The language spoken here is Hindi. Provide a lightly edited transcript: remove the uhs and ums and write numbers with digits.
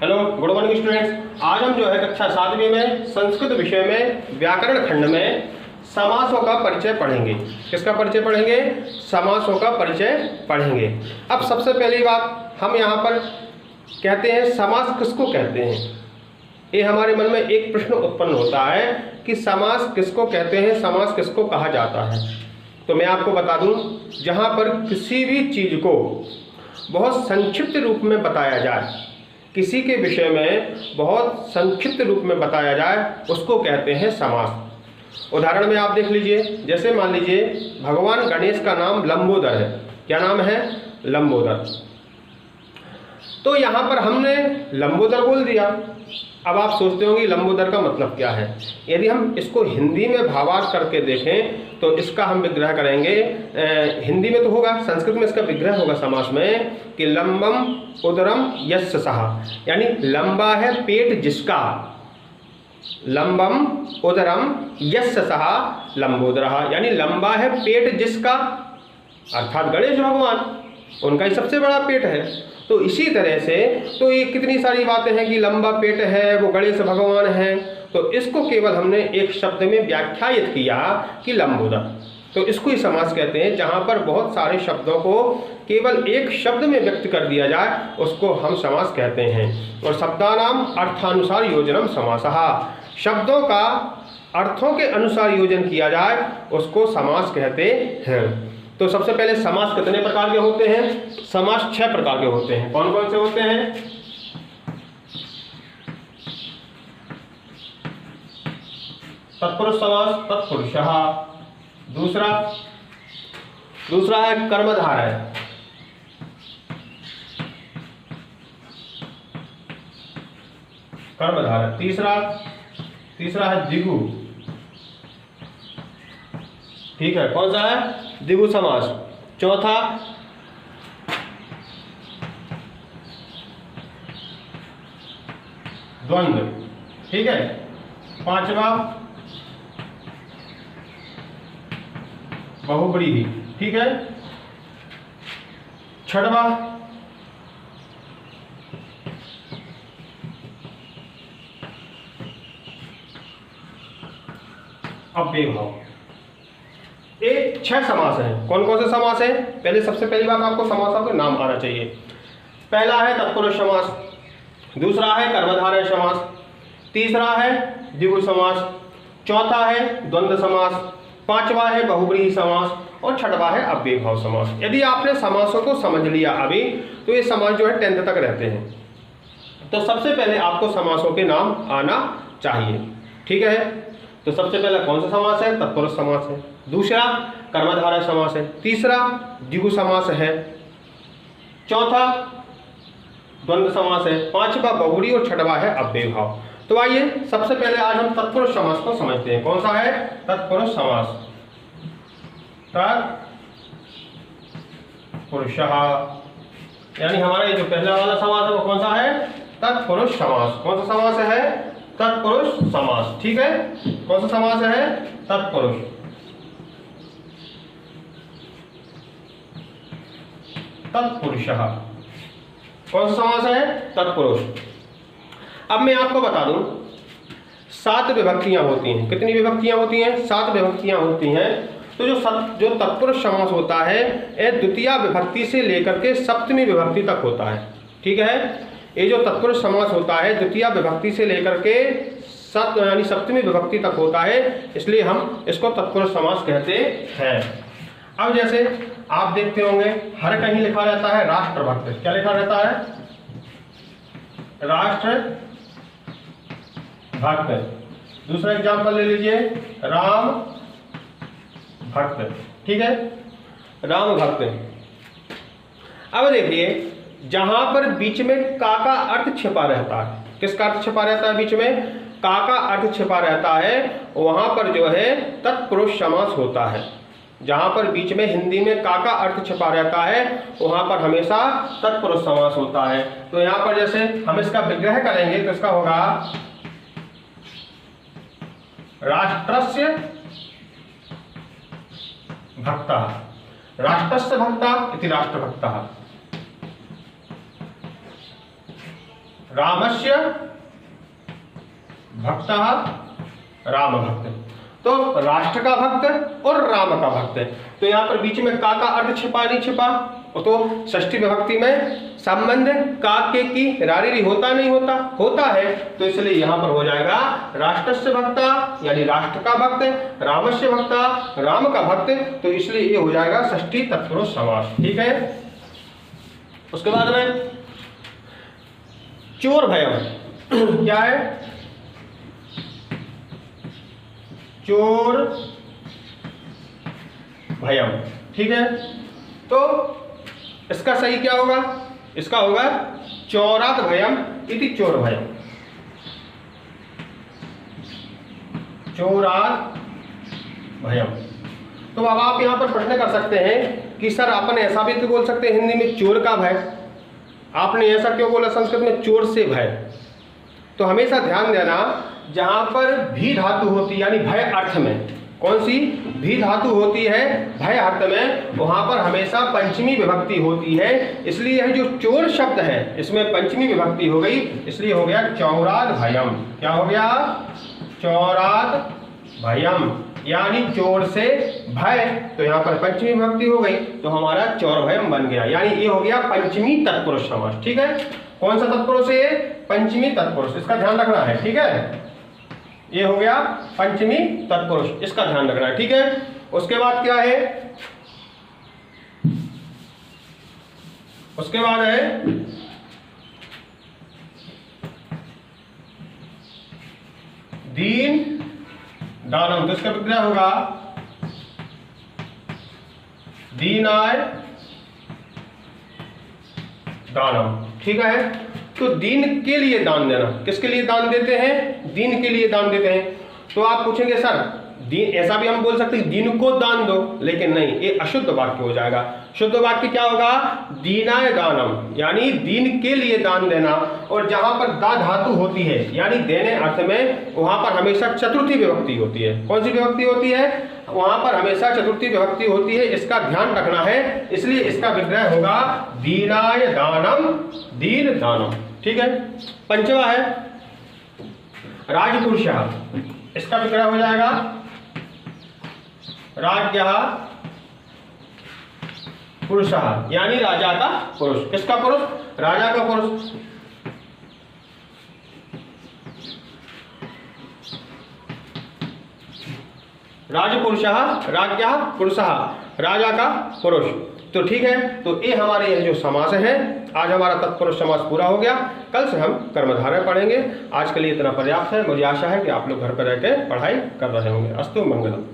Hello, good morning students. आज हम जो है कक्षा 7वीं में संस्कृत विषय में व्याकरण खंड में समासों का परिचय पढ़ेंगे। किसका परिचय पढ़ेंगे? समासों का परिचय पढ़ेंगे। अब सबसे पहली बात हम यहाँ पर कहते हैं समास किसको कहते हैं। ये हमारे मन में एक प्रश्न उत्पन्न होता है कि समास किसको कहते हैं, समास किसको कहा जाता है। तो मैं आपको बता दूं, जहाँ पर किसी भी चीज़ को बहुत संक्षिप्त रूप में बताया जाए, किसी के विषय में बहुत संक्षिप्त रूप में बताया जाए, उसको कहते हैं समास। उदाहरण में आप देख लीजिए, जैसे मान लीजिए भगवान गणेश का नाम लंबोदर है। क्या नाम है? लंबोदर। तो यहाँ पर हमने लंबोदर बोल दिया। अब आप सोचते होंगे लंबोदर का मतलब क्या है। यदि हम इसको हिंदी में भावार्थ करके देखें तो इसका हम विग्रह करेंगे। हिंदी में तो होगा, संस्कृत में इसका विग्रह होगा समास में कि लंबम उदरम यस्य सहा, यानी लंबा है पेट जिसका, लंबम उदरम यस्य सहा लंबोदरः, यानी लंबा है पेट जिसका, अर्थात गणेश भगवान, उनका ही सबसे बड़ा पेट है। तो इसी तरह से तो ये कितनी सारी बातें हैं कि लंबा पेट है, वो गणेश भगवान है। तो इसको केवल हमने एक शब्द में व्याख्यायित किया कि लंबोदर। तो इसको ही समास कहते हैं, जहाँ पर बहुत सारे शब्दों को केवल एक शब्द में व्यक्त कर दिया जाए, उसको हम समास कहते हैं। और शब्दानाम अर्थानुसार योजनम समासः, शब्दों का अर्थों के अनुसार योजन किया जाए उसको समास कहते हैं। तो सबसे पहले समास कितने प्रकार के होते हैं? समास 6 प्रकार के होते हैं। कौन कौन से होते हैं? तत्पुरुष समास, तत्पुरुषः। दूसरा है कर्मधारय। कर्मधारय। तीसरा है द्विगु। ठीक है, कौन सा है? द्विगु समास। चौथा द्वंद्व। ठीक है। पांचवा बहुब्रीहि। ठीक है। छठवा अव्ययभाव। ये 6 समास हैं। कौन कौन से समास हैं? पहले सबसे पहली बात आपको समासों के नाम आना चाहिए। पहला है तत्पुरुष समास, दूसरा है कर्मधारय समास, तीसरा है द्विगु समास, चौथा है द्वंद्व समास, पांचवा है बहुब्रीहि समास और छठवा है अव्ययभाव समास। यदि आपने समासों को समझ लिया अभी, तो ये समास जो है 10th तक रहते हैं। तो सबसे पहले आपको समासों के नाम आना चाहिए। ठीक है। तो सबसे पहला कौन सा समास है? तत्पुरुष समास है। दूसरा कर्मधारय समास है। तीसरा द्विगु समास है। चौथा द्वंद्व समास है। पांचवा बहुब्रीहि और छठवा है अव्ययभाव। तो आइए सबसे पहले आज हम तत्पुरुष समास को समझते हैं। कौन सा है? तत्पुरुष समास। तत्पुरुषः, यानी हमारा ये जो पहला वाला समास है वो कौन सा है? तत्पुरुष समास। कौन सा समास है? तत्पुरुष समास। ठीक है। कौन सा समास है? तत्पुरुष। तत्पुरुषः। कौन सा समास है? तत्पुरुष। अब मैं आपको बता दूं, 7 विभक्तियां होती हैं। कितनी विभक्तियां होती हैं? 7 विभक्तियां होती हैं। तो जो तत्पुरुष समास होता है यह द्वितीय विभक्ति से लेकर के सप्तमी विभक्ति तक होता है। ठीक है। ये जो तत्पुरुष समास होता है द्वितीय विभक्ति से लेकर के यानी सप्तमी विभक्ति तक होता है, इसलिए हम इसको तत्पुरुष समास कहते हैं। अब जैसे आप देखते होंगे हर कहीं लिखा रहता है राष्ट्रभक्त। क्या लिखा रहता है? राष्ट्र भक्त। दूसरा एग्जाम्पल ले लीजिए, राम भक्त। ठीक है, राम भक्त। अब देखिए जहां पर बीच में का अर्थ छिपा रहता है, किसका अर्थ छिपा रहता है? बीच में का अर्थ छिपा रहता है, वहां पर जो है तत्पुरुष समास होता है। जहां पर बीच में हिंदी में का अर्थ छिपा रहता है वहां पर हमेशा तत्पुरुष समास होता है। तो यहां पर जैसे हम इसका विग्रह करेंगे तो इसका होगा राष्ट्रस्य भक्तः, राष्ट्रस्य भक्तः इति राष्ट्रभक्तः। रामस्य भक्तः राम भक्त। तो राष्ट्र का भक्त और राम का भक्त। तो यहाँ पर बीच में का अर्थ छिपा नहीं छिपा, तो षष्ठी विभक्ति में संबंध का के की रारी होता नहीं होता, होता है, तो इसलिए यहाँ पर हो जाएगा राष्ट्रस्य भक्ता यानी राष्ट्र का भक्त, रामस्य भक्ता राम का भक्त, तो इसलिए ये हो जाएगा षष्ठी तत्पुरुष समास। ठीक है। उसके बाद में चोर भयम क्या है, चोर भयम। ठीक है। तो इसका सही क्या होगा, इसका होगा चौरात भयम इति चोर भयम, चोरात भयम। तो अब आप यहां पर प्रश्न कर सकते हैं कि सर अपन ऐसा भी तो बोल सकते हैं हिंदी में चोर का भय, आपने ऐसा क्यों बोला संस्कृत में चोर से भय। तो हमेशा ध्यान देना जहां पर भी धातु होती है यानी भय अर्थ में, कौन सी भी धातु होती है भय अर्थ में, वहां पर हमेशा पंचमी विभक्ति होती है। इसलिए यह जो चोर शब्द है इसमें पंचमी विभक्ति हो गई, इसलिए हो गया चौरात भयम। क्या हो गया, चौरात भयम यानी चोर से भय। तो यहाँ पर पंचमी विभक्ति हो गई तो हमारा चौर भयम बन गया, यानी ये हो गया पंचमी तत्पुरुष समास। ठीक है। कौन सा तत्पुरुष है, पंचमी तत्पुरुष, इसका ध्यान रखना है। ठीक है। ये हो गया पंचमी तत्पुरुष, इसका ध्यान रखना है। ठीक है। उसके बाद क्या है, उसके बाद है दीन दानम। तो इसका विग्रह होगा दीनाय दानम। ठीक है। तो दीन के लिए दान देना, किसके लिए दान देते हैं, दीन के लिए दान देते हैं। तो आप पूछेंगे सर दीन, ऐसा भी हम बोल सकते हैं दीन को दान दो, लेकिन नहीं, ये अशुद्ध वाक्य हो जाएगा। शुद्ध वाक्य क्या होगा, दीनाय दानम यानी दीन के लिए दान देना। और जहां पर दा धातु होती है यानी देने अर्थ में, वहां पर हमेशा चतुर्थी विभक्ति होती है। कौन सी विभक्ति होती है, वहां पर हमेशा चतुर्थी विभक्ति होती है, इसका ध्यान रखना है। इसलिए इसका विग्रह होगा दीनाय दानम, दीन दानम। ठीक है। पंचवा है राजपुरुषः, इसका विग्रह हो जाएगा राज्ञः पुरुषः यानी राजा का पुरुष। किसका पुरुष, राजा का पुरुष। राजपुरुषः राज्ञः पुरुषः, राजा का पुरुष। तो ठीक है। तो ये हमारे यह जो समास है, आज हमारा तत्पुरुष समास पूरा हो गया। कल से हम कर्मधारय पढ़ेंगे। आज के लिए इतना पर्याप्त है। मुझे आशा है कि आप लोग घर पर रहकर पढ़ाई कर रहे होंगे। अस्तु मंगलम।